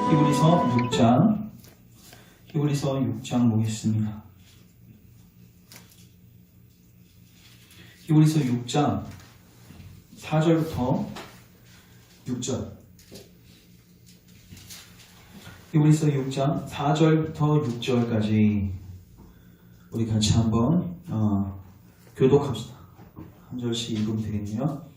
히브리서 6장 보겠습니다. 히브리서 6장 4절부터 6절. 히브리서 6장 4절부터 6절까지 우리 같이 한번 교독합시다. 한 절씩 읽으면 되겠네요.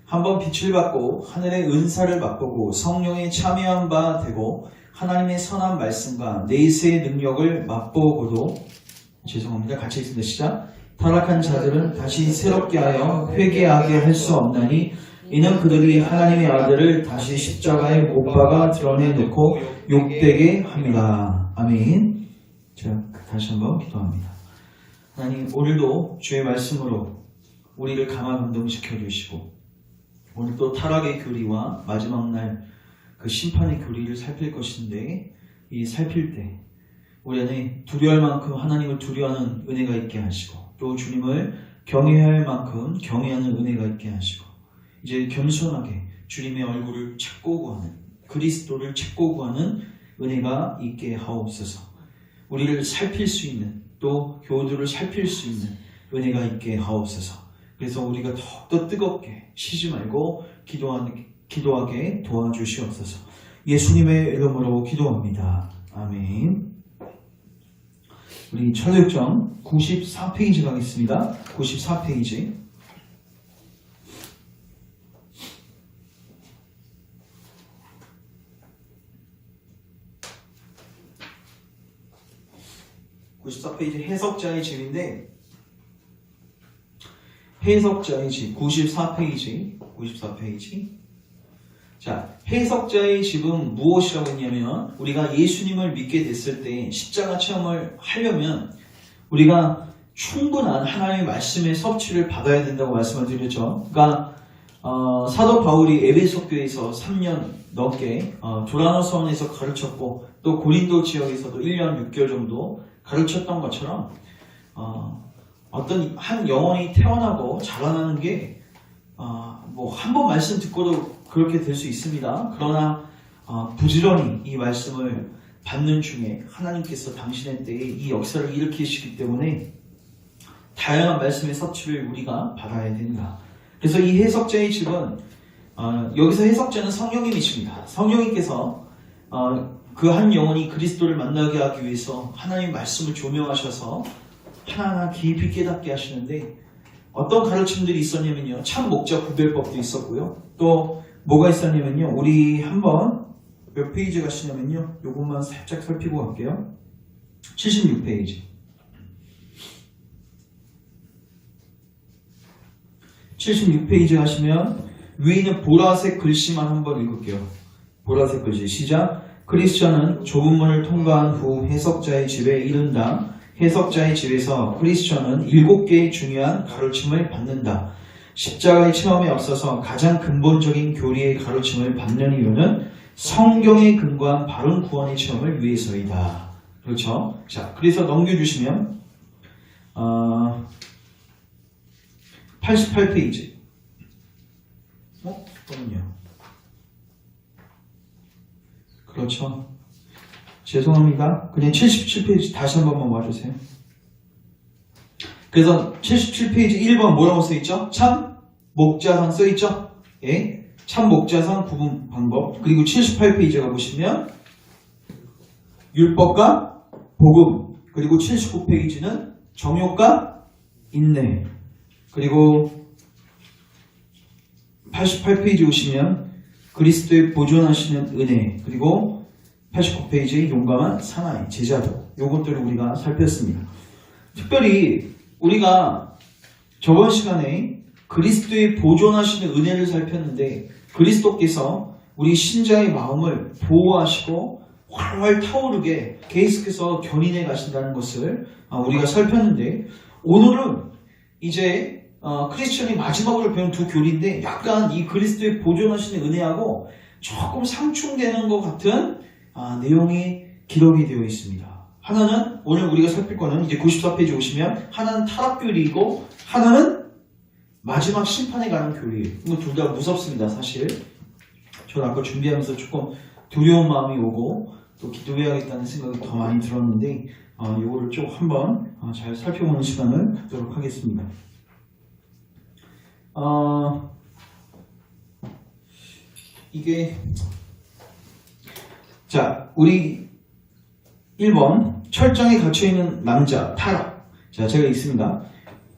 한번 빛을 받고 하늘의 은사를 맛보고 성령에 참여한 바 되고 하나님의 선한 말씀과 내세의 능력을 맛보고도 죄송합니다. 같이 읽습니다. 시작. 타락한 자들은 다시 새롭게 하여 회개하게 할 수 없나니 이는 그들이 하나님의 아들을 다시 십자가에 못 박아 드러내놓고 욕되게 합니다. 아멘. 자, 다시 한번 기도합니다. 하나님, 오늘도 주의 말씀으로 우리를 감화감동시켜 주시고 오늘 또 타락의 교리와 마지막 날 그 심판의 교리를 살필 것인데 이 살필 때 우리 안에 두려워할 만큼 하나님을 두려워하는 은혜가 있게 하시고 또 주님을 경외할 만큼 경외하는 은혜가 있게 하시고 이제 겸손하게 주님의 얼굴을 찾고 구하는 그리스도를 찾고 구하는 은혜가 있게 하옵소서. 우리를 살필 수 있는 또 교우들을 살필 수 있는 은혜가 있게 하옵소서. 그래서 우리가 더욱더 뜨겁게 쉬지 말고 기도하게 도와주시옵소서. 예수님의 이름으로 기도합니다. 아멘. 우리 철학정 94페이지 가겠습니다. 94페이지. 해석자의 집인데 해석자의 집 94페이지. 자, 해석자의 집은 무엇이라고 했냐면 우리가 예수님을 믿게 됐을 때 십자가 체험을 하려면 우리가 충분한 하나님의 말씀의 섭취를 받아야 된다고 말씀을 드렸죠. 그러니까 사도 바울이 에베소 교회에서 3년 넘게 도라노서원에서 가르쳤고 또 고린도 지역에서도 1년 6개월 정도 가르쳤던 것처럼 어떤 한 영혼이 태어나고 자라나는 게 뭐 한 번 말씀 듣고도 그렇게 될 수 있습니다. 그러나 부지런히 이 말씀을 받는 중에 하나님께서 당신의 때에 이 역사를 일으키시기 때문에 다양한 말씀의 섭취를 우리가 받아야 된다. 그래서 이 해석자의 집은 여기서 해석자는 성령님이십니다. 성령님께서 그 한 영혼이 그리스도를 만나게 하기 위해서 하나님의 말씀을 조명하셔서 하나하나 깊이 깨닫게 하시는데 어떤 가르침들이 있었냐면요. 참 목자 구별법도 있었고요. 또 뭐가 있었냐면요. 우리 한번 몇 페이지 가시냐면요. 요것만 살짝 살피고 갈게요. 76페이지. 76페이지 가시면 위에 있는 보라색 글씨만 한번 읽을게요. 보라색 글씨 시작. 크리스천은 좁은 문을 통과한 후 해석자의 집에 이른다. 해석자의 집에서 크리스천은 7개의 중요한 가르침을 받는다. 십자가의 체험에 앞서서 가장 근본적인 교리의 가르침을 받는 이유는 성경에 근거한 바른 구원의 체험을 위해서이다. 그렇죠? 자, 그래서 넘겨주시면 88페이지. 또는요. 그렇죠. 죄송합니다. 그냥 77페이지 다시 한 번만 와주세요. 그래서 77페이지 1번 뭐라고 써있죠? 참 목자상 써있죠? 예. 참 목자상 구분 방법. 그리고 78페이지가 보시면 율법과 복음. 그리고 79페이지는 정욕과 인내. 그리고 88페이지 오시면 그리스도의 보존하시는 은혜. 그리고 89페이지의 용감한 사나이, 제자도. 요것들을 우리가 살폈습니다. 특별히 우리가 저번 시간에 그리스도의 보존하시는 은혜를 살폈는데 그리스도께서 우리 신자의 마음을 보호하시고 활활 타오르게 계속해서 견인해 가신다는 것을 우리가 살폈는데 오늘은 이제 크리스천이 마지막으로 배운 두 교리인데 약간 이 그리스도의 보존하시는 은혜하고 조금 상충되는 것 같은 내용이 기록이 되어 있습니다. 하나는 오늘 우리가 살필 거는 이제 94페이지 오시면 하나는 타락 교리이고 하나는 마지막 심판에 가는 교리예요. 둘 다 무섭습니다. 사실 저는 아까 준비하면서 조금 두려운 마음이 오고 또 기도해야겠다는 생각이 더 많이 들었는데 이거를 좀 한번 잘 살펴보는 시간을 갖도록 하겠습니다. 이게 자 우리 1번 철장에 갇혀있는 남자 타락. 자 제가 읽습니다.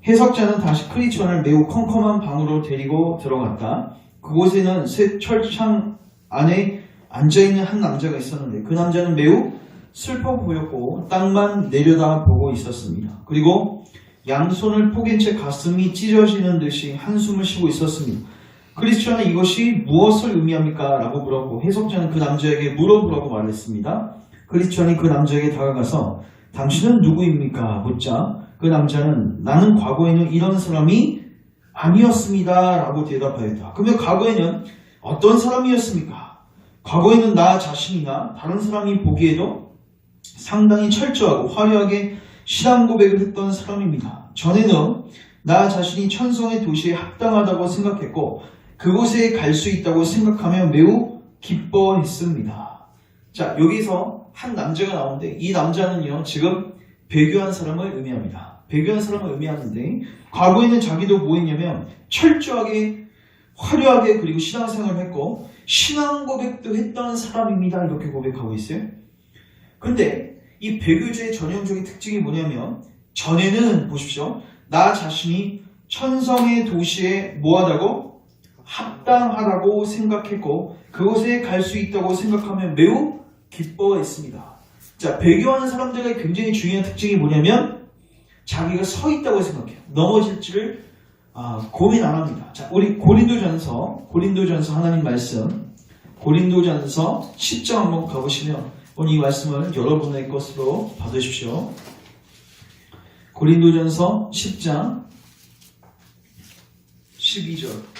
해석자는 다시 크리스천을 매우 컴컴한 방으로 데리고 들어갔다. 그곳에는 새 철창 안에 앉아있는 한 남자가 있었는데 그 남자는 매우 슬퍼 보였고 땅만 내려다보고 있었습니다. 그리고 양손을 포갠 채 가슴이 찢어지는 듯이 한숨을 쉬고 있었습니다. 크리스천은 이것이 무엇을 의미합니까? 라고 물었고 해석자는 그 남자에게 물어보라고 말했습니다. 크리스천이 그 남자에게 다가가서 당신은 누구입니까? 묻자 그 남자는 나는 과거에는 이런 사람이 아니었습니다 라고 대답하였다. 그러면 과거에는 어떤 사람이었습니까? 과거에는 나 자신이나 다른 사람이 보기에도 상당히 철저하고 화려하게 신앙 고백을 했던 사람입니다. 전에는 나 자신이 천성의 도시에 합당하다고 생각했고 그곳에 갈 수 있다고 생각하며 매우 기뻐했습니다. 자 여기서 한 남자가 나오는데 이 남자는요 지금 배교한 사람을 의미합니다. 배교한 사람을 의미하는데 과거에는 자기도 뭐 했냐면 철저하게 화려하게 그리고 신앙생활을 했고 신앙 고백도 했던 사람입니다. 이렇게 고백하고 있어요. 근데 이 배교주의 전형적인 특징이 뭐냐면 전에는 보십시오. 나 자신이 천성의 도시에 뭐하다고? 합당하다고 생각했고 그곳에 갈 수 있다고 생각하며 매우 기뻐했습니다. 자, 배교하는 사람들의 굉장히 중요한 특징이 뭐냐면 자기가 서 있다고 생각해요. 넘어질지를 고민 안 합니다. 자, 우리 고린도전서 하나님 말씀 고린도전서 10장 한번 가보시면 오늘 이 말씀을 여러분의 것으로 받으십시오. 고린도전서 10장 12절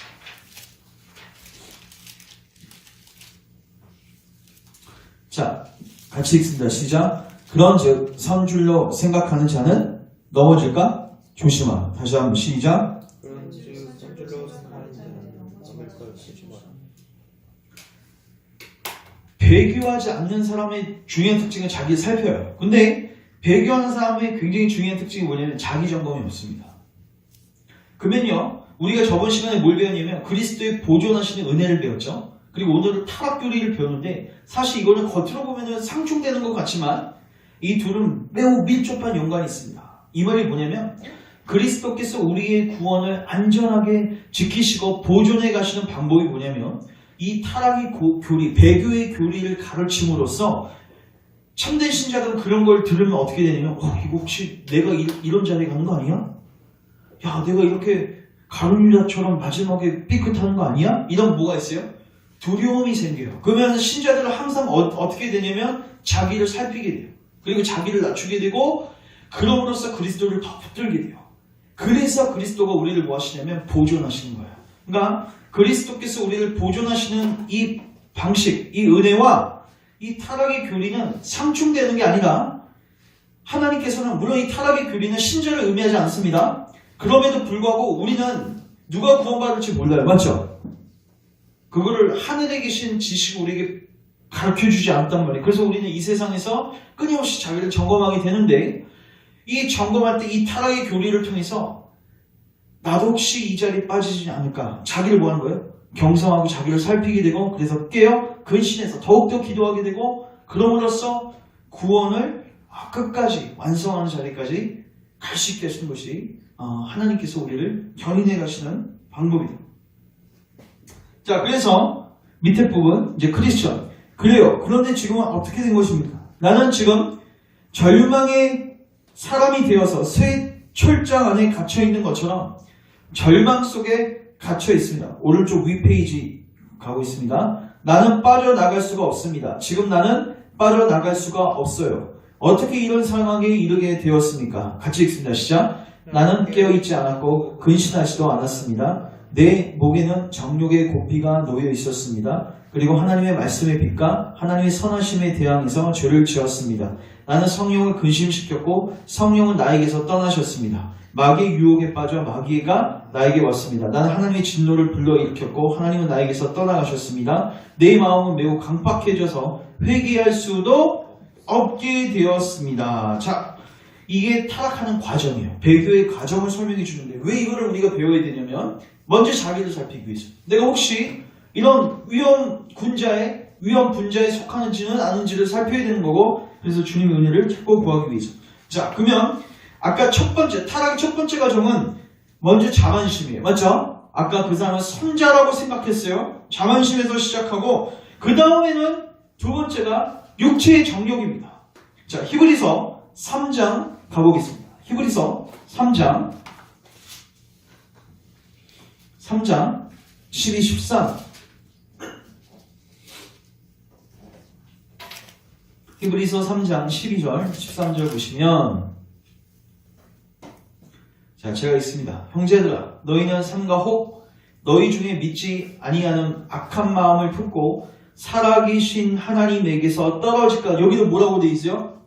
자, 같이 읽습니다. 시작. 그런즉 선 줄로 생각하는 자는 넘어질까? 조심하라. 다시 한번 시작. 그런즉 선 줄로 생각하는 자는 넘어질까? 조심하라. 배교하지 않는 사람의 중요한 특징은 자기를 살펴요. 근데 배교하는 사람의 굉장히 중요한 특징이 뭐냐면 자기 점검이 없습니다. 그러면요, 우리가 저번 시간에 뭘 배웠냐면 그리스도의 보존하시는 은혜를 배웠죠. 그리고 오늘은 타락교리를 배웠는데 사실 이거는 겉으로 보면 상충되는 것 같지만 이 둘은 매우 밀접한 연관이 있습니다. 이 말이 뭐냐면 그리스도께서 우리의 구원을 안전하게 지키시고 보존해 가시는 방법이 뭐냐면 이 타락의 교리, 배교의 교리를 가르침으로써 참된 신자들은 그런 걸 들으면 어떻게 되냐면 이거 혹시 내가 이런 자리에 가는 거 아니야? 야, 내가 이렇게 가룟유다처럼 마지막에 삐끗하는 거 아니야? 이런 뭐가 있어요? 두려움이 생겨요. 그러면 신자들은 항상 어떻게 되냐면 자기를 살피게 돼요. 그리고 자기를 낮추게 되고 그럼으로써 그리스도를 더 붙들게 돼요. 그래서 그리스도가 우리를 뭐 하시냐면 보존하시는 거예요. 그러니까 그리스도께서 우리를 보존하시는 이 방식, 이 은혜와 이 타락의 교리는 상충되는 게 아니라 하나님께서는 물론 이 타락의 교리는 신자를 의미하지 않습니다. 그럼에도 불구하고 우리는 누가 구원받을지 몰라요. 맞죠? 그거를 하늘에 계신 지식이 우리에게 가르쳐주지 않단 말이에요. 그래서 우리는 이 세상에서 끊임없이 자기를 점검하게 되는데 이 점검할 때 이 타락의 교리를 통해서 나도 혹시 이 자리에 빠지지 않을까 자기를 뭐 하는 거예요? 경성하고 자기를 살피게 되고 그래서 깨어 근신해서 더욱더 기도하게 되고 그럼으로써 구원을 끝까지 완성하는 자리까지 갈 수 있게 하시는 것이 하나님께서 우리를 견인해 가시는 방법이다. 자, 그래서 밑에 부분 이제 크리스천 그래요. 그런데 지금은 어떻게 된 것입니까? 나는 지금 절망의 사람이 되어서 새 철장 안에 갇혀 있는 것처럼 절망 속에 갇혀 있습니다. 오른쪽 위 페이지 가고 있습니다. 나는 빠져나갈 수가 없습니다. 지금 나는 빠져나갈 수가 없어요. 어떻게 이런 상황에 이르게 되었습니까? 같이 읽습니다. 시작. 나는 깨어있지 않았고 근신하지도 않았습니다. 내 목에는 정욕의 고피가 놓여 있었습니다. 그리고 하나님의 말씀의 빛과 하나님의 선하심에 대항해서 죄를 지었습니다. 나는 성령을 근심시켰고 성령은 나에게서 떠나셨습니다. 마귀의 유혹에 빠져 마귀가 내가 나에게 왔습니다. 나는 하나님의 진노를 불러일으켰고 하나님은 나에게서 떠나가셨습니다. 내 마음은 매우 강팍해져서 회개할 수도 없게 되었습니다. 자, 이게 타락하는 과정이에요. 배교의 과정을 설명해 주는데 왜 이거를 우리가 배워야 되냐면 먼저 자기를 살피기 위해서 내가 혹시 이런 위험 분자에 속하는지는 아닌지를 살펴야 되는 거고 그래서 주님의 은혜를 찾고 구하기 위해서. 자, 그러면 아까 타락의 첫 번째 과정은 먼저 자만심이에요. 맞죠? 아까 그 사람은 선자라고 생각했어요. 자만심에서 시작하고 그 다음에는 두 번째가 육체의 정욕입니다. 자, 히브리서 3장 가보겠습니다. 히브리서 3장 12, 13 히브리서 3장 12절 13절 보시면 자, 제가 있습니다. 형제들아 너희는 삼가 혹 너희 중에 믿지 아니하는 악한 마음을 품고 살아계신 하나님에게서 떨어질까. 여기도 뭐라고 돼 있어요?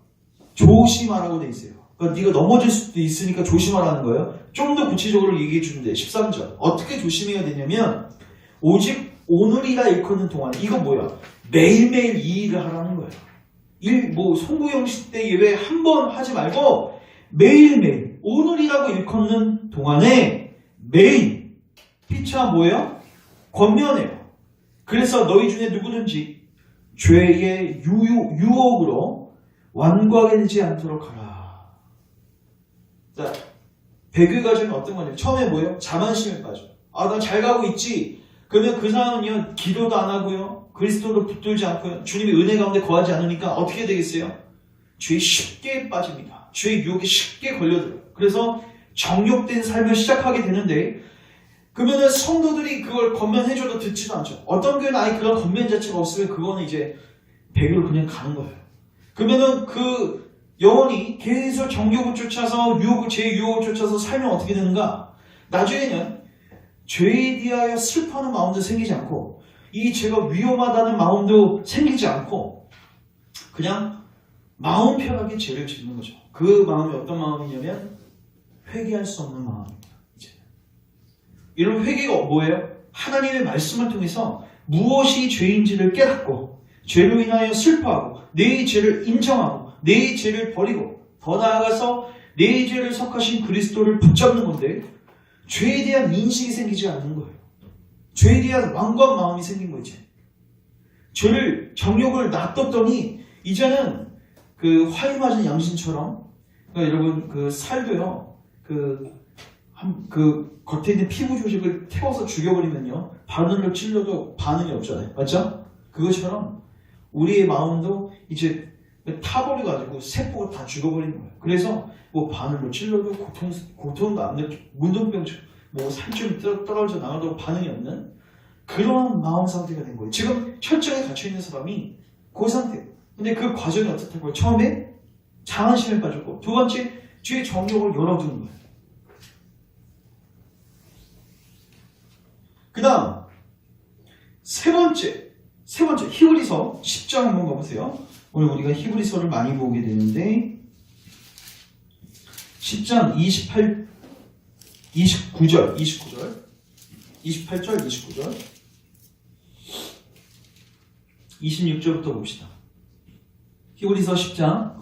조심하라고 돼 있어요. 그러니까 네가 넘어질 수도 있으니까 조심하라는 거예요. 좀 더 구체적으로 얘기해 주는데 13절 어떻게 조심해야 되냐면 오직 오늘이라 일컫는 동안 이거 뭐야? 매일매일 이 일을 하라는 거예요. 송구영식 때 예외 한 번 하지 말고 매일매일 오늘이라고 일컫는 동안에 매일 피차 뭐예요? 권면해요. 그래서 너희 중에 누구든지 죄의 유혹으로 완고하게 되지 않도록 하라. 자, 배교 과정이 어떤 거냐면 처음에 뭐예요? 자만심에 빠져. 난 잘 가고 있지. 그러면 그 사람은요 기도도 안 하고요 그리스도로 붙들지 않고요 주님의 은혜 가운데 거하지 않으니까 어떻게 되겠어요? 죄에 쉽게 빠집니다. 죄의 유혹에 쉽게 걸려들어요. 그래서 정욕된 삶을 시작하게 되는데 그러면은 성도들이 그걸 권면해줘도 듣지도 않죠. 어떤 교회는 아예 그런 권면 자체가 없으면 그거는 이제 배교를 그냥 가는 거예요. 그러면은 그 영혼이 계속 정욕을 쫓아서 죄의 유혹을 쫓아서 살면 어떻게 되는가? 나중에는 죄에 대하여 슬퍼하는 마음도 생기지 않고 이 죄가 위험하다는 마음도 생기지 않고 그냥 마음 편하게 죄를 짓는 거죠. 그 마음이 어떤 마음이냐면 회개할 수 없는 마음입니다. 이제. 이런 회개가 뭐예요? 하나님의 말씀을 통해서 무엇이 죄인지를 깨닫고 죄로 인하여 슬퍼하고 내 죄를 인정하고 내 죄를 버리고 더 나아가서 내 죄를 속하신 그리스도를 붙잡는 건데 죄에 대한 인식이 생기지 않는 거예요. 죄에 대한 완고한 마음이 생긴 거지. 정욕을 놔뒀더니 이제는 그 화이 맞은 양신처럼 그러니까 여러분 그 살도요 그 겉에 있는 피부 조직을 태워서 죽여버리면요 바늘로 찔러도 반응이 없잖아요. 맞죠? 그것처럼 우리의 마음도 이제 타버려가지고 세포가 다 죽어버리는 거예요. 그래서 뭐 바늘로 찔러도 고통도 안 느끼고 문둥병처럼 뭐 살점이 떨어져 나가도 반응이 없는 그런 마음 상태가 된 거예요. 지금 철저하게 갇혀있는 사람이 그 상태예요. 근데 그 과정이 어떻다고요? 처음에 자만심에 빠졌고 두 번째 죄의 정욕을 열어두는 거예요. 그 다음 세 번째 히브리서 10장 한번 가보세요. 오늘 우리가 히브리서를 많이 보게 되는데 10장 28절 28절 29절 26절부터 봅시다. 히브리서 10장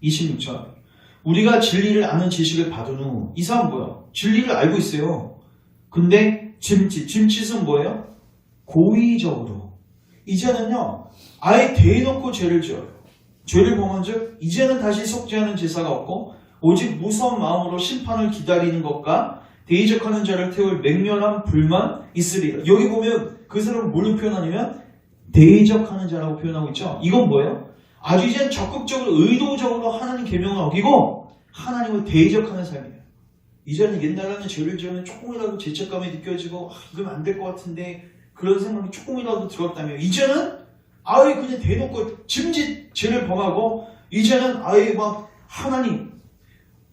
26절 우리가 진리를 아는 지식을 받은 후 이 사람 뭐야? 진리를 알고 있어요. 근데 짐짓은 뭐예요? 고의적으로 이제는요 아예 대놓고 죄를 지어요. 죄를 범한 즉 이제는 다시 속죄하는 제사가 없고 오직 무서운 마음으로 심판을 기다리는 것과 대적하는 자를 태울 맹렬한 불만 있으리라. 여기 보면 그 사람을 뭘로 표현하냐면 대적하는 자라고 표현하고 있죠. 이건 뭐예요? 아주 이제는 적극적으로 의도적으로 하나님 계명을 어기고 하나님을 대적하는 삶이에요. 이제는 옛날에는 죄를 지으면 조금이라도 죄책감이 느껴지고 이건 안 될 것 같은데 그런 생각이 조금이라도 들었다면 이제는 아예 그냥 대놓고 짐짓 죄를 범하고 이제는 아예 막 하나님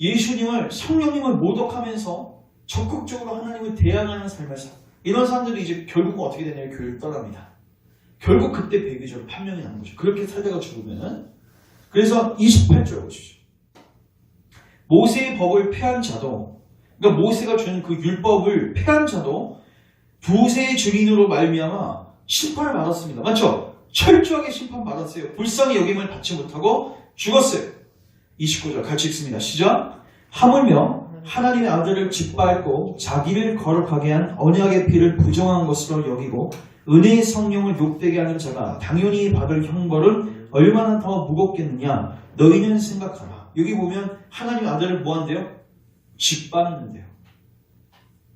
예수님을 성령님을 모독하면서 적극적으로 하나님을 대항하는 삶을 살 이런 사람들이 이제 결국은 어떻게 되냐면 교회를 떠납니다. 결국 그때 배교적으로 판명이 나는 거죠. 그렇게 살다가 죽으면은. 그래서 28절 보시죠. 모세의 법을 폐한 자도 그러니까 모세가 준 그 율법을 폐한 자도 두세의 증인으로 말미암아 심판을 받았습니다. 맞죠? 철저하게 심판받았어요. 불쌍히 여김을 받지 못하고 죽었어요. 29절 같이 읽습니다. 시작. 하물며 하나님의 아들을 짓밟고 자기를 거룩하게 한 언약의 피를 부정한 것으로 여기고 은혜의 성령을 욕되게 하는 자가 당연히 받을 형벌은 얼마나 더 무겁겠느냐 너희는 생각하라. 여기 보면 하나님의 아들을 뭐한대요? 짓밟는데요.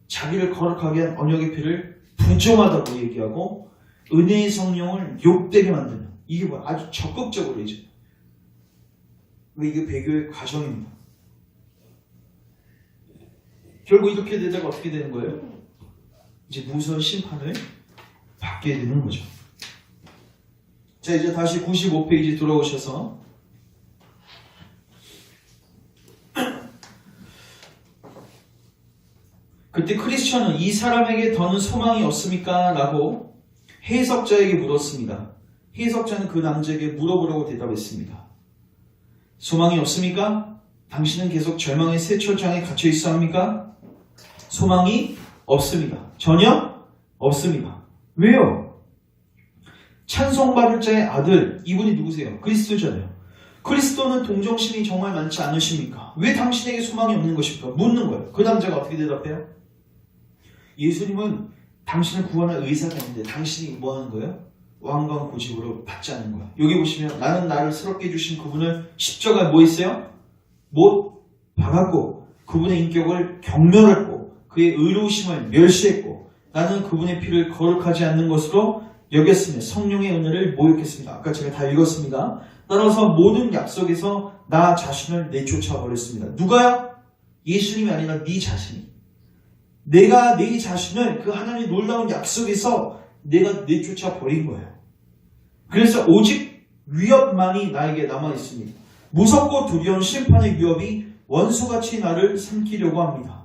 자기를 거룩하게 한 언약의 피를 부정하다고 얘기하고 은혜의 성령을 욕되게 만드는, 이게 뭐 아주 적극적으로 이제 이게 배교의 과정입니다. 결국 이렇게 되다가 어떻게 되는 거예요? 이제 무서운 심판을 받게 되는 거죠. 자, 이제 다시 95페이지 돌아오셔서 그때 크리스천은 이 사람에게 더는 소망이 없습니까? 라고 해석자에게 물었습니다. 해석자는 그 남자에게 물어보라고 대답했습니다. 소망이 없습니까? 당신은 계속 절망의 새 철장에 갇혀 있어 합니까? 소망이 없습니다. 전혀 없습니다. 왜요? 찬송받을 자의 아들, 이분이 누구세요? 그리스도잖아요. 그리스도는 동정심이 정말 많지 않으십니까? 왜 당신에게 소망이 없는 것입니까? 묻는 거예요. 그 남자가 어떻게 대답해요? 예수님은 당신을 구원할 의사가 있는데 당신이 뭐 하는 거예요? 왕관 고집으로 받지 않는 거예요. 여기 보시면 나는 나를 새롭게 해주신 그분을 십자가에 뭐 했어요? 못 박았고 그분의 인격을 경멸했고 그의 의로우심을 멸시했고 나는 그분의 피를 거룩하지 않는 것으로 여겼으며 성령의 은혜를 모욕했습니다. 아까 제가 다 읽었습니다. 따라서 모든 약속에서 나 자신을 내쫓아 버렸습니다. 누가요? 예수님이 아니라 네 자신이. 내가 내 자신을 그 하나님의 놀라운 약속에서 내가 내쫓아 버린 거예요. 그래서 오직 위협만이 나에게 남아있습니다. 무섭고 두려운 심판의 위협이 원수같이 나를 삼키려고 합니다.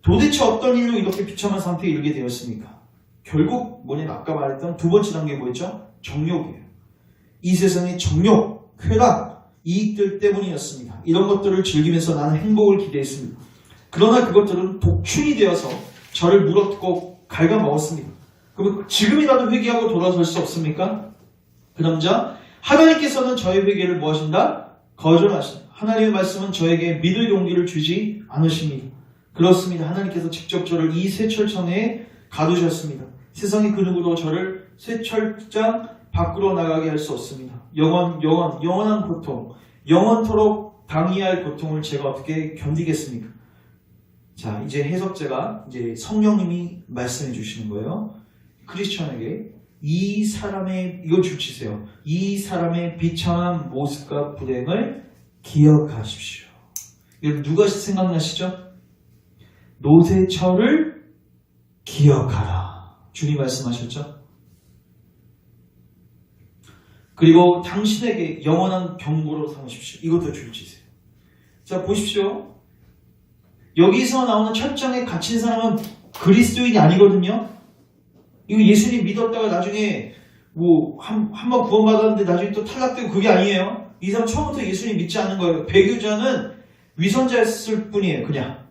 도대체 어떤 일로 이렇게 비참한 상태에 이르게 되었습니까? 결국 뭐냐면 아까 말했던 두 번째 단계 뭐였죠? 정욕이에요. 이 세상의 정욕, 쾌락, 이익들 때문이었습니다. 이런 것들을 즐기면서 나는 행복을 기대했습니다. 그러나 그것들은 독충이 되어서 저를 물어뜯고 갉아먹었습니다. 그러면 지금이라도 회개하고 돌아설 수 없습니까? 그 남자, 하나님께서는 저의 회개를 뭐 하신다? 거절하신다. 하나님의 말씀은 저에게 믿을 용기를 주지 않으십니다. 그렇습니다. 하나님께서 직접 저를 이 쇠철청에 가두셨습니다. 세상의 그 누구도 저를 쇠철장 밖으로 나가게 할 수 없습니다. 영원한 고통, 영원토록 당해야 할 고통을 제가 어떻게 견디겠습니까? 자, 이제 해석자가 이제 성령님이 말씀해 주시는 거예요. 크리스천에게 이 사람의, 이걸 줄치세요. 이 사람의 비참한 모습과 불행을 기억하십시오. 여러분 누가 생각나시죠? 노새철을 기억하라. 주님 말씀하셨죠? 그리고 당신에게 영원한 경고로 삼으십시오. 이것도 줄치세요. 자, 보십시오. 여기서 나오는 철장에 갇힌 사람은 그리스도인이 아니거든요. 이거 예수님 믿었다가 나중에 뭐 한번 구원받았는데 나중에 또 탈락되고 그게 아니에요. 이 사람 처음부터 예수님 믿지 않는 거예요. 배교자는 위선자였을 뿐이에요. 그냥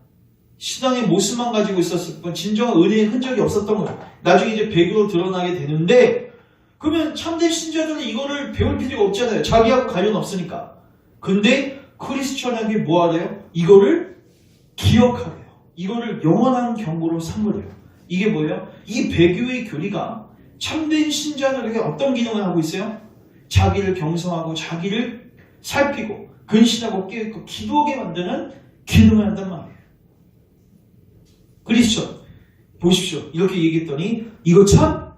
신앙의 모습만 가지고 있었을 뿐 진정한 은혜의 흔적이 없었던 거예요. 나중에 이제 배교로 드러나게 되는데 그러면 참된 신자들은 이거를 배울 필요가 없잖아요. 자기하고 관련 없으니까. 근데 크리스천에게 뭐 하래요? 이거를 기억하래요. 이거를 영원한 경고로 삼으래요. 이게 뭐예요? 이 배교의 교리가 참된 신자들에게 어떤 기능을 하고 있어요? 자기를 경성하고 자기를 살피고 근신하고 깨어있고 기도하게 만드는 기능을 한단 말이에요. 크리스천 보십시오. 이렇게 얘기했더니 이거 참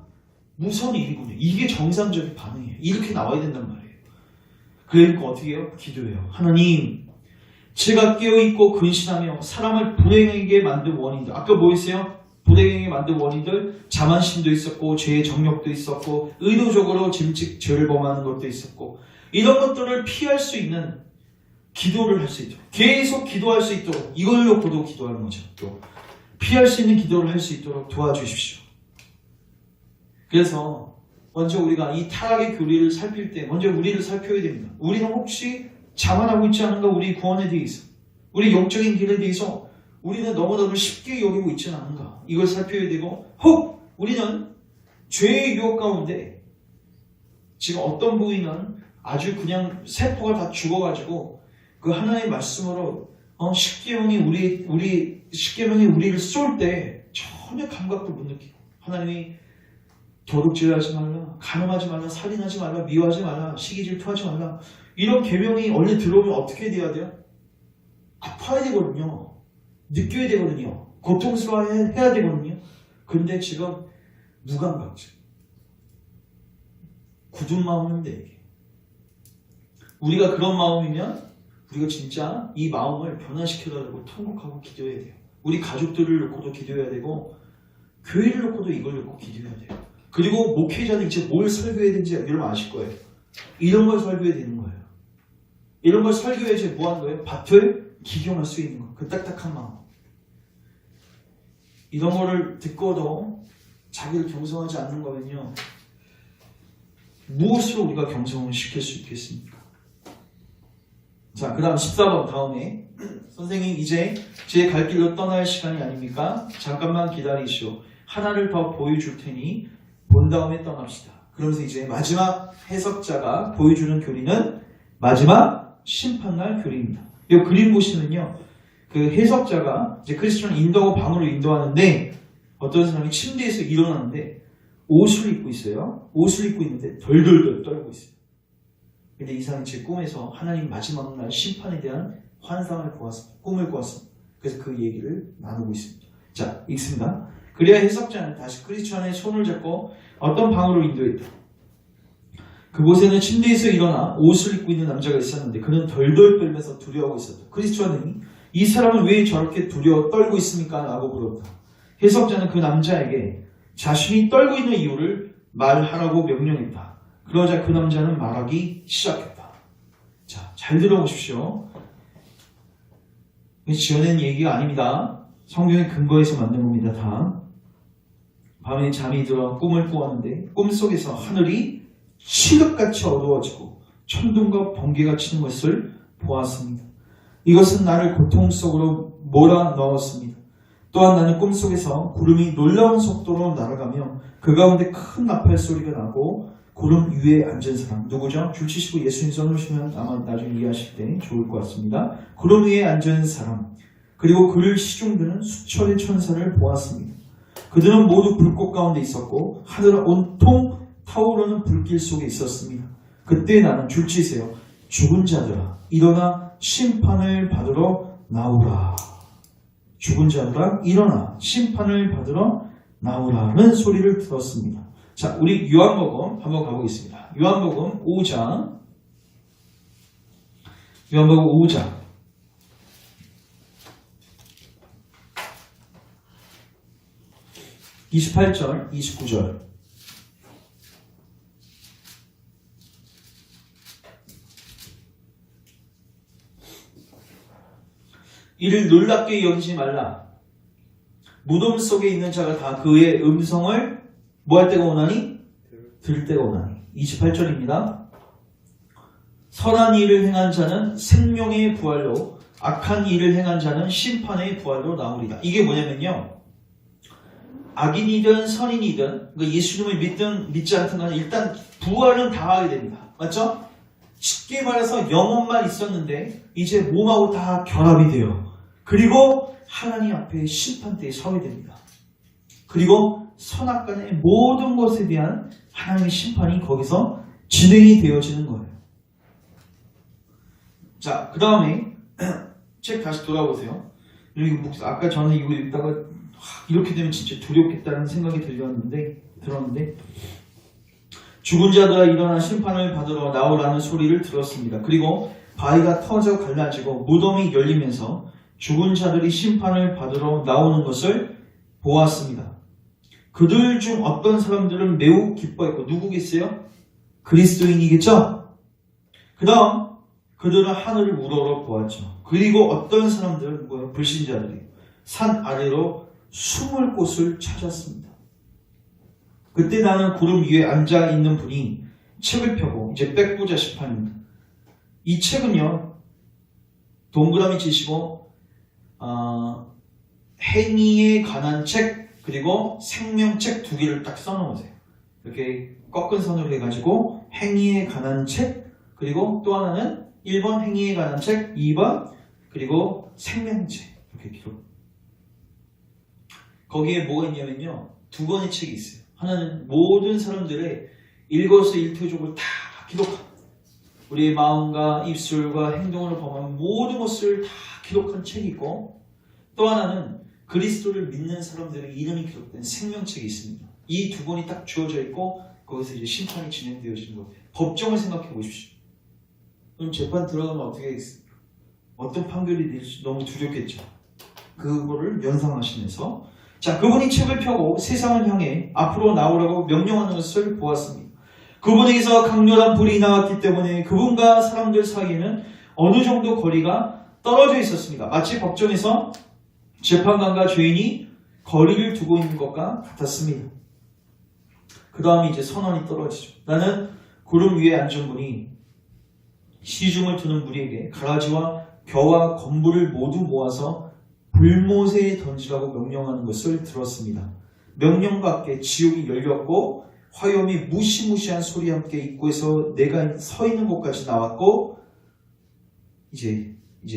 무서운 일이군요. 이게 정상적인 반응이에요. 이렇게 나와야 된단 말이에요. 그러니까 어떻게 해요? 기도해요. 하나님, 제가 깨어있고 근신하며 사람을 불행하게 만든 원인들, 아까 뭐 했어요? 불행하게 만든 원인들, 자만심도 있었고 죄의 정욕도 있었고 의도적으로 짐짓 죄를 범하는 것도 있었고 이런 것들을 피할 수 있는 기도를 할 수 있도록 계속 기도할 수 있도록 이걸 놓고도 기도하는 거죠. 또 피할 수 있는 기도를 할 수 있도록 도와주십시오. 그래서 먼저 우리가 이 타락의 교리를 살필 때 먼저 우리를 살펴야 됩니다. 우리는 혹시 자만하고 있지 않은가? 우리 구원에 대해서, 우리 영적인 길에 대해서 우리는 너무너무 쉽게 여기고 있지는 않은가? 이걸 살펴야 되고, 혹 우리는 죄의 유혹 가운데 지금 어떤 부위는 아주 그냥 세포가 다 죽어가지고 그 하나의 말씀으로 십계명이 우리를 쏠 때 전혀 감각도 못 느끼고, 하나님이 도둑질하지 말라, 간음하지 말라, 살인하지 말라, 미워하지 말라, 시기 질투하지 말라, 이런 계명이 원래 들어오면 어떻게 돼야 돼요? 아파야 되거든요. 느껴야 되거든요. 고통스러워해야 되거든요. 근데 지금 무감각증, 굳은 마음인데, 이게 우리가 그런 마음이면 우리가 진짜 이 마음을 변화시켜달라고 통곡하고 기도해야 돼요. 우리 가족들을 놓고도 기도해야 되고, 교회를 놓고도 이걸 놓고 기도해야 돼요. 그리고 목회자는 이제 뭘 설교해야 되는지 여러분 아실 거예요. 이런 걸 설교해야 되는 거예요. 이런 걸 설교해야지 뭐 하는 거예요? 밭을 기경할 수 있는 거. 그 딱딱한 마음. 이런 거를 듣고도 자기를 경성하지 않는 거면요, 무엇으로 우리가 경성을 시킬 수 있겠습니까? 자, 그 다음 14번 다음에, 선생님 이제 제 갈 길로 떠날 시간이 아닙니까? 잠깐만 기다리시오. 하나를 더 보여줄 테니 본 다음에 떠납시다. 그러면서 이제 마지막 해석자가 보여주는 교리는 마지막 심판날 교리입니다. 이 그림 보시면요, 그 해석자가 이제 크리스천을 인도하고 방으로 인도하는데, 어떤 사람이 침대에서 일어나는데 옷을 입고 있어요. 옷을 입고 있는데 덜덜덜 떨고 있어요. 근데 이 사람이 제 꿈에서 하나님 마지막 날 심판에 대한 환상을 보았습니다. 꿈을 꾸었습니다. 그래서 그 얘기를 나누고 있습니다. 자, 읽습니다. 그래야 해석자는 다시 크리스천의 손을 잡고 어떤 방으로 인도했다. 그곳에는 침대에서 일어나 옷을 입고 있는 남자가 있었는데 그는 덜덜 떨면서 두려워하고 있었다. 크리스천은 이 사람은 왜 저렇게 두려워 떨고 있습니까? 라고 물었다. 해석자는 그 남자에게 자신이 떨고 있는 이유를 말하라고 명령했다. 그러자 그 남자는 말하기 시작했다. 자, 잘 들어보십시오. 지어낸 얘기가 아닙니다. 성경의 근거에서 만든 겁니다. 다. 밤에 잠이 들어 꿈을 꾸었는데 꿈속에서 하늘이 칠흑같이 어두워지고 천둥과 번개가 치는 것을 보았습니다. 이것은 나를 고통 속으로 몰아넣었습니다. 또한 나는 꿈속에서 구름이 놀라운 속도로 날아가며 그 가운데 큰 나팔 소리가 나고 구름 위에 앉은 사람, 누구죠? 줄 치시고 예수님 써놓으시면 아마 나중에 이해하실 때 좋을 것 같습니다. 구름 위에 앉은 사람, 그리고 그를 시중드는 수천의 천사를 보았습니다. 그들은 모두 불꽃 가운데 있었고 하늘은 온통 타오르는 불길 속에 있었습니다. 그때 나는 줄 치세요. 죽은 자들아 일어나 심판을 받으러 나오라. 죽은 자들아 일어나 심판을 받으러 나오라는 소리를 들었습니다. 자, 우리 요한복음 한번 가보겠습니다. 요한복음 5장. 요한복음 5장. 28절, 29절. 이를 놀랍게 여기지 말라. 무덤 속에 있는 자가 다 그의 음성을 뭐 할 때가 오나니? 들을 때가 오나니. 28절입니다. 선한 일을 행한 자는 생명의 부활로, 악한 일을 행한 자는 심판의 부활로 나오리라. 이게 뭐냐면요, 악인이든 선인이든 예수님을 믿든 믿지 않든 간에 일단 부활은 당하게 됩니다. 맞죠? 쉽게 말해서 영혼만 있었는데 이제 몸하고 다 결합이 돼요. 그리고 하나님 앞에 심판대에 서게 됩니다. 그리고 선악간의 모든 것에 대한 하나님의 심판이 거기서 진행이 되어지는 거예요. 자, 그 다음에 책 다시 돌아보세요. 여기 아까 저는 이거 읽다가 이렇게 되면 진짜 두렵겠다는 생각이 들었는데 죽은 자들아 일어나 심판을 받으러 나오라는 소리를 들었습니다. 그리고 바위가 터져 갈라지고 무덤이 열리면서 죽은 자들이 심판을 받으러 나오는 것을 보았습니다. 그들 중 어떤 사람들은 매우 기뻐했고, 누구겠어요? 그리스도인이겠죠? 그 다음 그들은 하늘을 우러러 보았죠. 그리고 어떤 사람들은 뭐예요? 불신자들이 산 아래로 숨을 곳을 찾았습니다. 그때 나는 구름 위에 앉아있는 분이 책을 펴고, 이제 백부자 심판입니다. 이 책은요, 동그라미 치시고 행위에 관한 책 그리고 생명책 두 개를 딱 써놓으세요. 이렇게 꺾은 선으로 해가지고 행위에 관한 책 그리고 또 하나는 1번 행위에 관한 책 2번 그리고 생명책 이렇게 기록. 거기에 뭐가 있냐면요. 두 권의 책이 있어요. 하나는 모든 사람들의 일거수일투족을 다 기록한 우리의 마음과 입술과 행동을 범한 모든 것을 다 기록한 책이 있고 또 하나는 그리스도를 믿는 사람들의 이름이 기록된 생명책이 있습니다. 이 두 권이 딱 주어져 있고 거기서 이제 심판이 진행되어지는 거예요. 법정을 생각해 보십시오. 그럼 재판 들어가면 어떻게 하겠습니까? 어떤 판결이 될지 너무 두렵겠죠. 그거를 연상하시면서 자, 그분이 책을 펴고 세상을 향해 앞으로 나오라고 명령하는 것을 보았습니다. 그분에게서 강렬한 불이 나왔기 때문에 그분과 사람들 사이에는 어느 정도 거리가 떨어져 있었습니다. 마치 법정에서 재판관과 죄인이 거리를 두고 있는 것과 같았습니다. 그 다음에 이제 선언이 떨어지죠. 나는 구름 위에 앉은 분이 시중을 두는 무리에게 가라지와 겨와 건부를 모두 모아서 불못에 던지라고 명령하는 것을 들었습니다. 명령과 함께 지옥이 열렸고 화염이 무시무시한 소리와 함께 입구에서 내가 서 있는 곳까지 나왔고 이제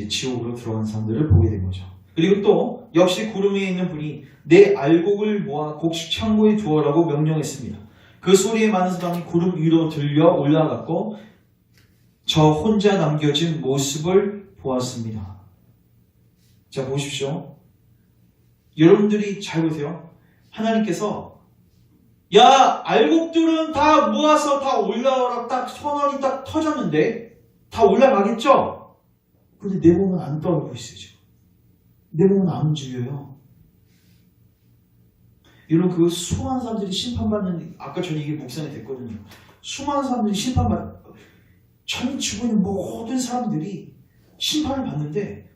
지옥으로 들어간 사람들을 보게 된 거죠. 그리고 또 역시 구름 위에 있는 분이 내 알곡을 모아 곡식 창고에 두어라고 명령했습니다. 그 소리에 많은 사람이 구름 위로 들려 올라갔고 저 혼자 남겨진 모습을 보았습니다. 자, 보십시오. 여러분들이 잘 보세요. 하나님께서 야, 알곡들은 다 모아서 다 올라오라 딱 선언이 딱 터졌는데 다 올라가겠죠? 근데 내 몸은 안 떠오르고 있어요. 지금. 내 몸은 안 움직여요. 여러분 그 수많은 사람들이 심판받는 아까 저는 이게 묵상이 됐거든요. 수많은 사람들이 심판받는 전 지구에 있는 모든 사람들이 심판을 받는데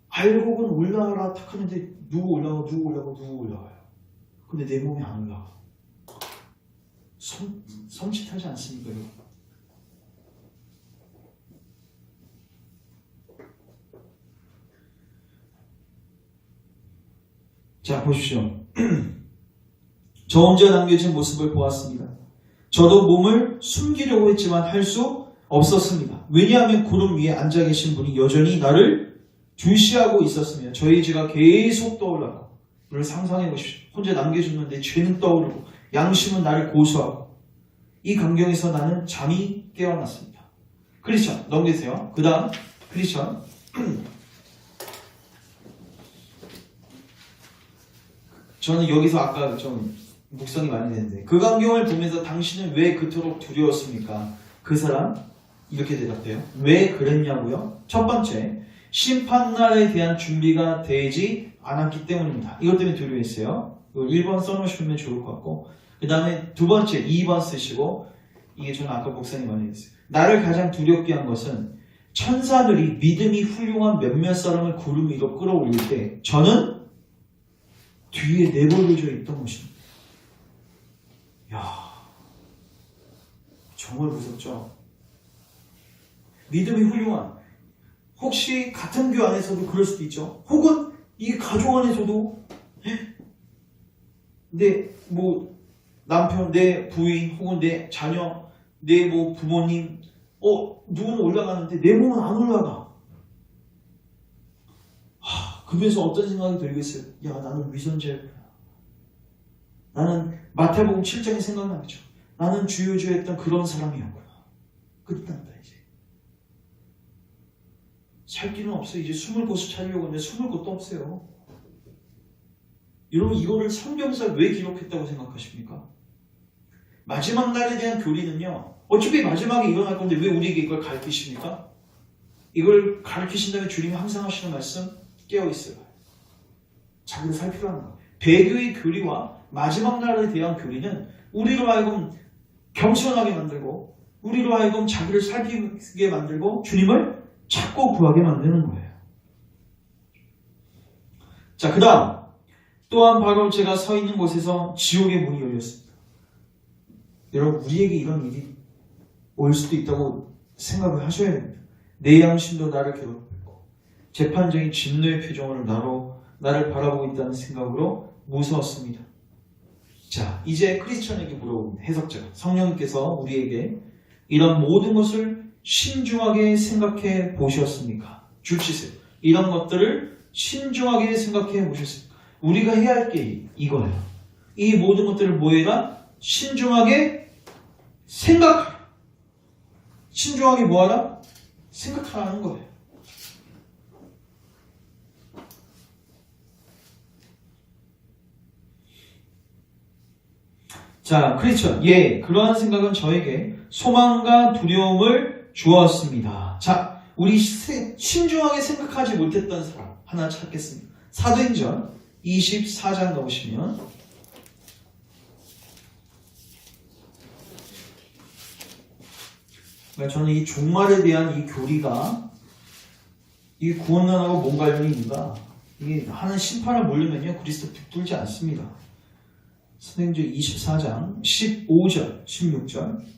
알곡은 올라와라 탁 하는데 누구 올라와요. 근데 내 몸이 안 올라와. 섬찟하지 않습니까? 여러분? 자, 보십시오. 저 혼자 남겨진 모습을 보았습니다. 저도 몸을 숨기려고 했지만 할 수 없었습니다. 왜냐하면 구름 위에 앉아 계신 분이 여전히 나를 주시하고 있었으며 저희 죄가 계속 떠올라고 이를 상상해 보십시오. 혼자 남겨졌는데 죄는 떠오르고 양심은 나를 고소하고 이 광경에서 나는 잠이 깨어났습니다. 크리스천 넘기세요. 그 다음 크리스천 저는 여기서 아까 좀 묵상이 많이 됐는데 그 광경을 보면서 당신은 왜 그토록 두려웠습니까? 그 사람 이렇게 대답해요. 왜 그랬냐고요? 첫 번째, 심판날에 대한 준비가 되지 않았기 때문입니다. 이것 때문에 두려워했어요. 1번 써놓으시면 좋을 것 같고 그 다음에 두 번째 2번 쓰시고 이게 저는 아까 묵상이 많이 됐어요. 나를 가장 두렵게 한 것은 천사들이 믿음이 훌륭한 몇몇 사람을 구름 위로 끌어올릴 때 저는 뒤에 내버려져 있던 것입니다. 이야, 정말 무섭죠? 믿음이 훌륭한 혹시 같은 교 안에서도 그럴 수도 있죠. 혹은 이 가족 안에서도 내 뭐 남편, 내 부인, 혹은 내 자녀, 내 뭐 부모님 누구는 올라가는데 내 몸은 안 올라가. 그러면서 어떤 생각이 들겠어요? 야, 나는 위선자였구나. 나는 마태복음 7장이 생각나죠. 나는 주요주였던 그런 사람이었구나. 끝난다 이제. 살 길은 없어요. 이제 숨을 곳을 찾으려고 하는데 숨을 곳도 없어요. 여러분 이거를 성경에서 왜 기록했다고 생각하십니까? 마지막 날에 대한 교리는요. 어차피 마지막에 일어날 건데 왜 우리에게 이걸 가르치십니까? 이걸 가르치신다면 주님이 항상 하시는 말씀 깨어있어요. 자기를 살피라는 거예요. 배교의 교리와 마지막 날에 대한 교리는 우리로 하여금 겸손하게 만들고 우리로 하여금 자기를 살피게 만들고 주님을 찾고 구하게 만드는 거예요. 자, 그 다음 또한 바로 제가 서 있는 곳에서 지옥의 문이 열렸습니다. 여러분 우리에게 이런 일이 올 수도 있다고 생각을 하셔야 됩니다. 내 양심도 나를 괴롭히고 재판장이 진노의 표정으로 나로 나를 바라보고 있다는 생각으로 무서웠습니다. 자, 이제 크리스천에게 물어봅니다. 해석자가. 성령님께서 우리에게 이런 모든 것을 신중하게 생각해 보셨습니까? 줄치세요. 이런 것들을 신중하게 생각해 보셨습니까? 우리가 해야 할 게 이거예요. 이 모든 것들을 뭐해라? 신중하게 생각하라. 신중하게 뭐하라? 생각하라는 거예요. 자, 크리스천. 예, 그러한 생각은 저에게 소망과 두려움을 주었습니다. 자, 우리 신중하게 생각하지 못했던 사람 하나 찾겠습니다. 사도행전 24장 나오시면 저는 이 종말에 대한 이 교리가 이 구원론하고 뭔 관련이 있는가? 이게 하는 심판을 모르면요 그리스도 붙들지 않습니다. 사도행전 24장 15절 16절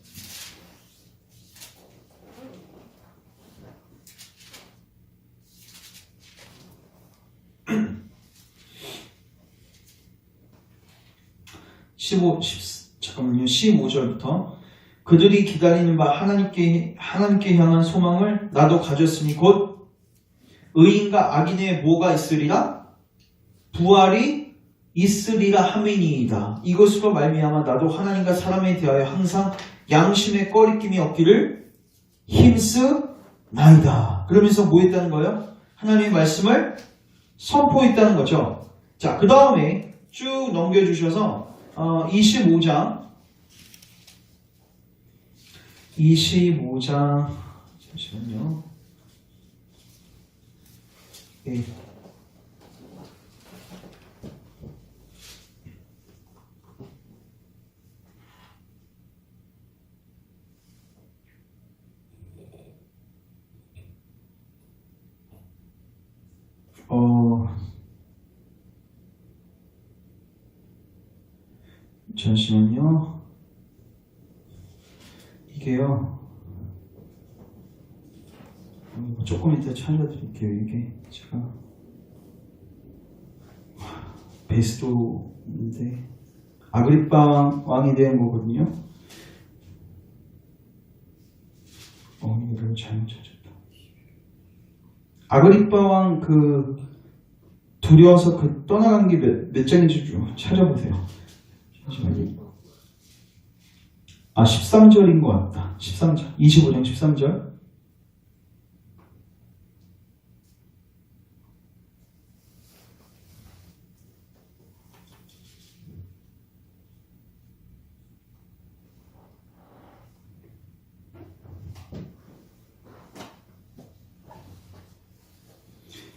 잠깐만요. 15절부터 그들이 기다리는 바 하나님께 향한 소망을 나도 가졌으니 곧 의인과 악인의 뭐가 있으리라? 부활이 있으리라 함이니이다. 이것으로 말미암아 나도 하나님과 사람에 대하여 항상 양심의 꺼리낌이 없기를 힘쓰나이다. 그러면서 뭐 했다는 거예요? 하나님의 말씀을 선포했다는 거죠. 자, 그 다음에 쭉 넘겨주셔서 25장 잠시만요. 네. 잠시만요. 이게요. 조금 이따 찾아드릴게요. 이게 제가 베스도인데 아그리빠 왕이 대한 거거든요. 이걸 잘못 찾았다. 아그리빠 왕 두려워서 떠나간 게 몇 장인지 좀 찾아보세요. 잠시만요. 13절인 것 같다. 13절. 25장 13절.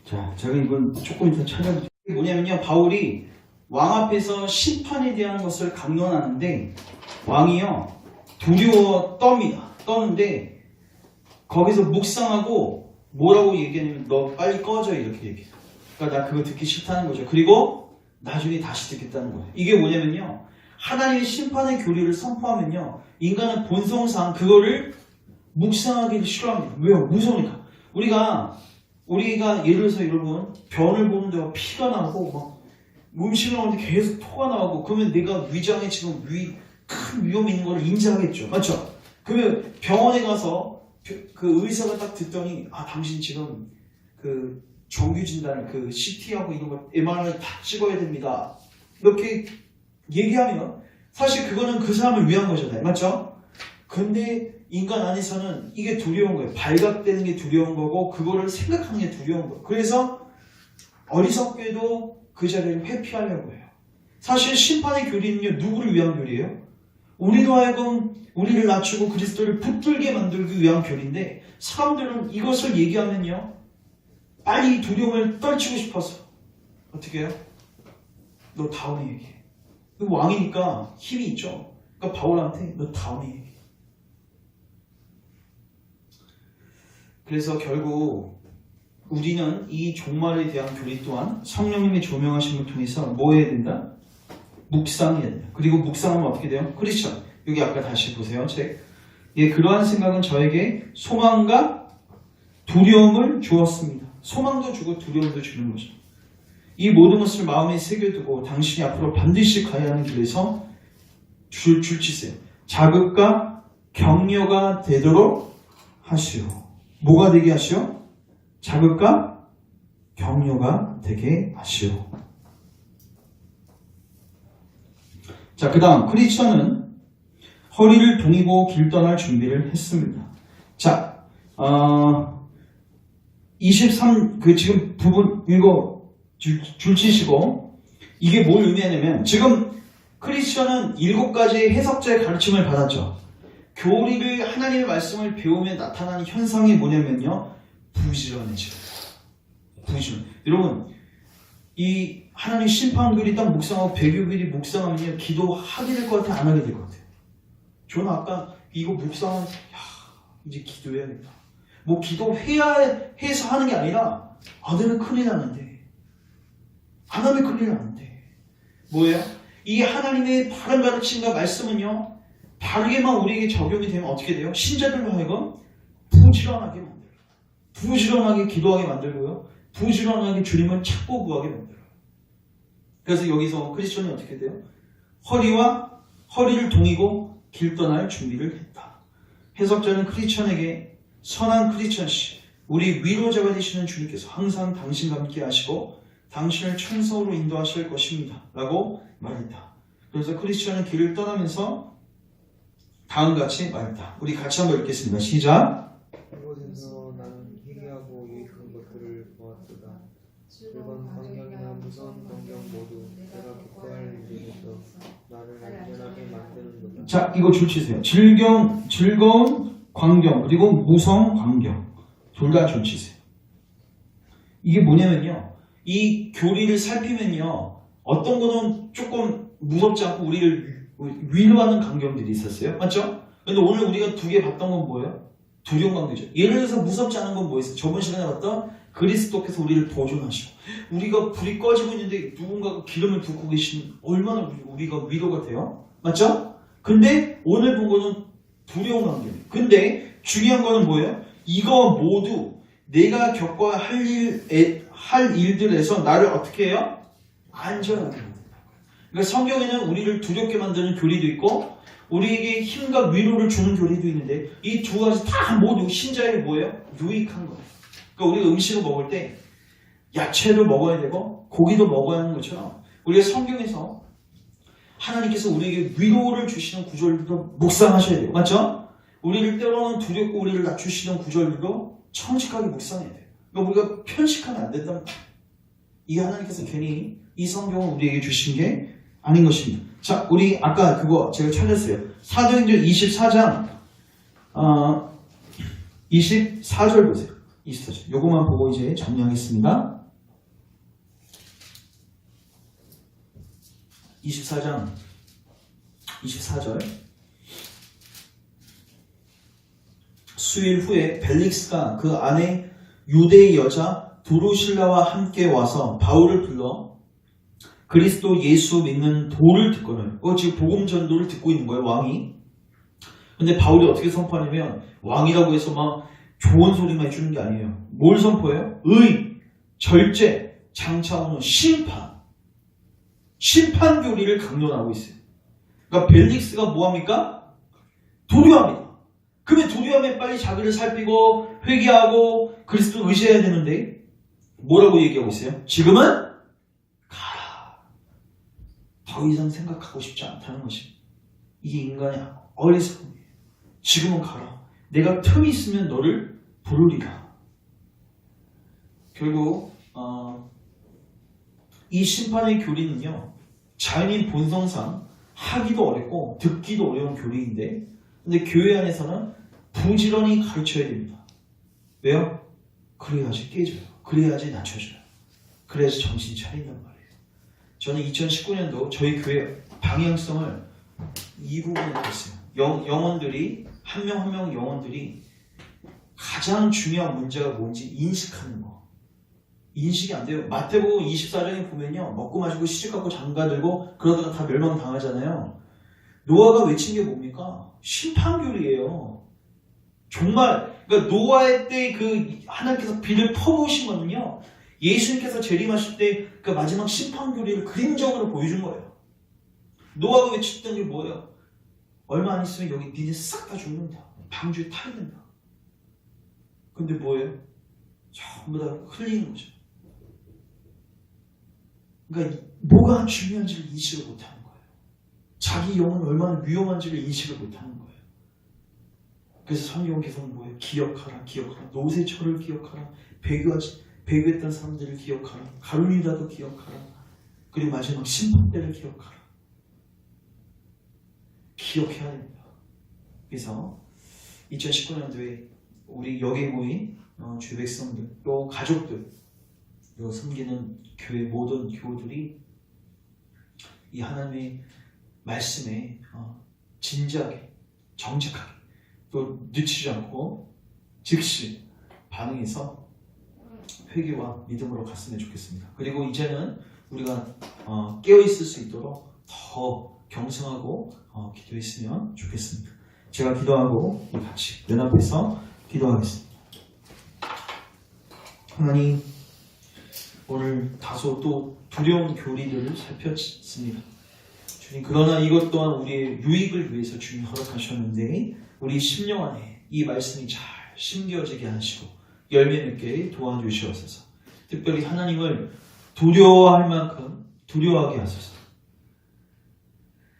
자, 제가 이건 조금 이따 찾아볼게요. 이게 뭐냐면요. 바울이 왕 앞에서 심판에 대한 것을 강론하는데 왕이요. 두려워 떠는데 거기서 묵상하고 뭐라고 얘기하냐면 너 빨리 꺼져 이렇게 얘기해요. 그러니까 나 그거 듣기 싫다는 거죠. 그리고 나중에 다시 듣겠다는 거예요. 이게 뭐냐면요. 하나님의 심판의 교리를 선포하면요. 인간은 본성상 그거를 묵상하기를 싫어합니다. 왜요? 무서우니까. 우리가 예를 들어서 여러분 변을 보는데 피가 나고 막 음식을 먹는데 계속 토가 나오고 그러면 내가 위장에 지금 큰 위험이 있는 걸 인지하겠죠. 맞죠? 그러면 병원에 가서 그 의사가 딱 듣더니 당신 지금 그 정규 진단 CT하고 이런 거 MRI 다 찍어야 됩니다. 이렇게 얘기하면 사실 그거는 그 사람을 위한 거잖아요. 맞죠? 근데 인간 안에서는 이게 두려운 거예요. 발각되는 게 두려운 거고 그거를 생각하는 게 두려운 거예요. 그래서 어리석게도 그 자리를 회피하려고 해요. 사실 심판의 교리는요. 누구를 위한 교리예요? 우리로 하여금 우리를 낮추고 그리스도를 붙들게 만들기 위한 교리인데 사람들은 이것을 얘기하면요. 빨리 두려움을 떨치고 싶어서 어떻게 해요? 너 다음에 얘기해. 왕이니까 힘이 있죠. 그러니까 바울한테 너 다음에 얘기해. 그래서 결국 우리는 이 종말에 대한 교리 또한 성령님의 조명하심을 통해서 뭐 해야 된다? 묵상해야 된다. 그리고 묵상하면 어떻게 돼요? 크리스천. 여기 아까 다시 보세요. 책. 예, 그러한 생각은 저에게 소망과 두려움을 주었습니다. 소망도 주고 두려움도 주는 거죠. 이 모든 것을 마음에 새겨두고 당신이 앞으로 반드시 가야 하는 길에서 줄치세요. 자극과 격려가 되도록 하시오. 뭐가 되게 하시오? 자극과 격려가 되게 하시오. 자, 그 다음 크리스천은 허리를 동이고 길 떠날 준비를 했습니다. 자, 23, 지금 부분 읽어 줄치시고, 이게 뭘 의미하냐면, 지금 크리스천은 7가지 해석자의 가르침을 받았죠. 교리를, 하나님의 말씀을 배우며 나타나는 현상이 뭐냐면요, 부지런해져요. 부지런. 여러분, 이 하나님 심판교리 딱 묵상하고 배교교리 묵상하면요, 기도하게 될 것 같아, 안 하게 될 것 같아요. 저는 아까 이거 묵상하면서, 이제 기도해야겠다. 뭐 기도해야 해서 하는 게 아니라, 안 하면 큰일 나는데, 안 하면 큰일 나는데. 뭐예요? 이 하나님의 바른 가르침과 말씀은요, 바르게만 우리에게 적용이 되면 어떻게 돼요? 신자들로 하여금 부지런하게 만들어요. 부지런하게 기도하게 만들고요. 부지런하게 주님을 찾고 구하게 만들어요. 그래서 여기서 크리스천이 어떻게 돼요? 허리를 동이고 길 떠날 준비를 했다. 해석자는 크리스천에게 선한 크리스천씨, 우리 위로자가 되시는 주님께서 항상 당신과 함께 하시고 당신을 천사로 인도하실 것입니다. 라고 말했다. 그래서 크리스천은 길을 떠나면서 다음같이 말했다. 우리 같이 한번 읽겠습니다. 시작. 이곳에서 나는 희귀하고 유익한 것들을 보았도다. 즐거운 광경이나 무서운 광경 모두 내가 겪어야 할 일에서 나를 안전하게 만드는도다. 자, 이거 줄치세요. 즐거운 광경 그리고 무서운 광경 둘 다 줄치세요. 이게 뭐냐면요, 이 교리를 살피면요, 어떤 거는 조금 무섭지 않고 우리를 위로하는 광경들이 있었어요. 맞죠? 근데 오늘 우리가 두 개 봤던 건 뭐예요? 두려운 광경이죠. 예를 들어서 무섭지 않은 건 뭐였어요? 저번 시간에 봤던 그리스도께서 우리를 보존하시고, 우리가 불이 꺼지고 있는데 누군가가 기름을 붓고 계시면 얼마나 우리가 위로가 돼요? 맞죠? 근데 오늘 본 거는 두려운 광경. 근데 중요한 거는 뭐예요? 이거 모두 내가 겪어야 할 일들에서 나를 어떻게 해요? 안전하게 만든다. 그러니까 성경에는 우리를 두렵게 만드는 교리도 있고 우리에게 힘과 위로를 주는 교리도 있는데 이 두 가지 다 모두 신자에게 뭐예요? 유익한 거예요. 그러니까 우리가 음식을 먹을 때 야채도 먹어야 되고 고기도 먹어야 하는 것처럼 우리가 성경에서 하나님께서 우리에게 위로를 주시는 구절들도 묵상하셔야 돼요. 맞죠? 우리를 때로는 두렵고 우리를 낮추시는 구절들도 청직하게 묵상해야 돼요. 그러니까 우리가 편식하면 안 된단 말이에요. 이게 하나님께서 괜히 이 성경을 우리에게 주신 게 아닌 것입니다. 자, 우리 아까 그거 제가 찾았어요. 사도행전 24장 24절 보세요. 24절. 요거만 보고 이제 정리하겠습니다. 24장 24절. 수일 후에 벨릭스가 그 아내 유대의 여자 드루실라와 함께 와서 바울을 불러 그리스도 예수 믿는 도를 듣거늘. 지금 복음 전도를 듣고 있는 거예요, 왕이. 근데 바울이 어떻게 선포하냐면 왕이라고 해서 막 좋은 소리만 해주는 게 아니에요. 뭘 선포해요? 의, 절제, 장차 오는 심판 교리를 강론하고 있어요. 그러니까 벨릭스가 뭐합니까? 도류합니다. 그러면 도류하면 빨리 자기를 살피고 회개하고 그리스도를 의지해야 되는데 뭐라고 얘기하고 있어요? 지금은 가라. 더 이상 생각하고 싶지 않다는 것입니다. 이게 인간의 어리석음이에요. 지금은 가라. 내가 틈이 있으면 너를 부르리라. 결국 이 심판의 교리는요, 자연인 본성상 하기도 어렵고 듣기도 어려운 교리인데, 근데 교회 안에서는 부지런히 가르쳐야 됩니다. 왜요? 그래야지 깨져요. 그래야지 낮춰져요. 그래야지 정신이 차린단 말이에요. 저는 2019년도 저희 교회 방향성을 이 부분에 뒀어요. 영혼들이 한 명 한 명 영혼들이 가장 중요한 문제가 뭔지 인식하는 거. 인식이 안 돼요. 마태복음 24장에 보면요, 먹고 마시고 시집가고 장가들고 그러다가 다 멸망당하잖아요. 노아가 외친 게 뭡니까? 심판교리예요. 정말, 그러니까 노아의 때 그 하나님께서 비를 퍼부으신 거는요, 예수님께서 재림하실 때 그 마지막 심판 교리를 그림적으로 보여준 거예요. 노아가 외쳤던 게 뭐예요? 얼마 안 있으면 여기 니네 싹 다 죽는다. 방주에 타야 된다. 근데 뭐예요? 전부 다 흘리는 거죠. 그러니까 뭐가 중요한지를 인식을 못하는 거예요. 자기 영혼은 얼마나 위험한지를 인식을 못하는 거예요. 그래서 성경께서는 뭐예요? 기억하라, 기억하라. 노새철을 기억하라. 배교했던 사람들을 기억하라. 가룟 유다도 기억하라. 그리고 마지막 심판 때를 기억하라. 기억해야 됩니다. 그래서 2019년도에 우리 여기 모인 주의 백성들, 또 가족들, 또 섬기는 교회 모든 교우들이 이 하나님의 말씀에 진지하게, 정직하게, 또 늦추지 않고 즉시 반응해서 회개와 믿음으로 갔으면 좋겠습니다. 그리고 이제는 우리가 깨어있을 수 있도록 더 경성하고 기도했으면 좋겠습니다. 제가 기도하고 우리 같이 연합해서 기도하겠습니다. 하나님, 오늘 다소 또 두려운 교리들을 살폈습니다. 주님, 그러나 이것 또한 우리의 유익을 위해서 주님이 허락하셨는데 우리 심령 안에 이 말씀이 잘 심겨지게 하시고 열매 맺게 도와주시옵소서. 특별히 하나님을 두려워할 만큼 두려워하게 하소서.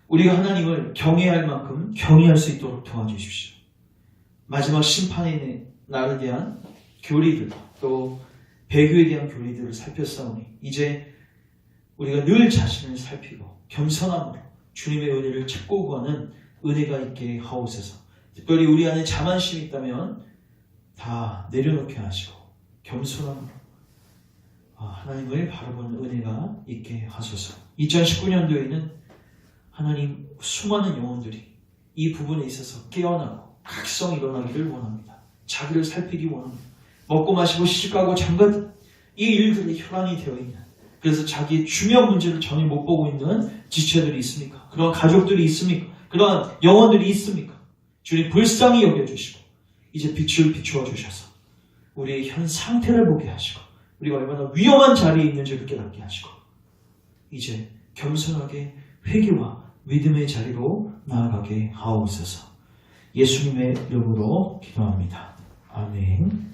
우리가 하나님을 경외할 만큼 경외할 수 있도록 도와주십시오. 마지막 심판의 날에 대한 교리들, 또 배교에 대한 교리들을 살폈사오니 이제 우리가 늘 자신을 살피고 겸손함으로 주님의 은혜를 찾고 구하는 은혜가 있게 하옵소서. 특별히 우리 안에 자만심이 있다면 다 내려놓게 하시고 겸손함으로 하나님을 바라보는 은혜가 있게 하소서. 2019년도에는 하나님 수많은 영혼들이 이 부분에 있어서 깨어나고 각성 일어나기를 원합니다. 자기를 살피기 원합니다. 먹고 마시고 시집가고 장가든 이 일들이 혈안이 되어 있는, 그래서 자기의 중요한 문제를 전혀 못 보고 있는 지체들이 있습니까? 그런 가족들이 있습니까? 그런 영혼들이 있습니까? 주님 불쌍히 여겨주시고 이제 빛을 비추어 주셔서 우리의 현 상태를 보게 하시고 우리가 얼마나 위험한 자리에 있는지를 깨닫게 하시고 이제 겸손하게 회개와 믿음의 자리로 나아가게 하옵소서. 예수님의 이름으로 기도합니다. 아멘.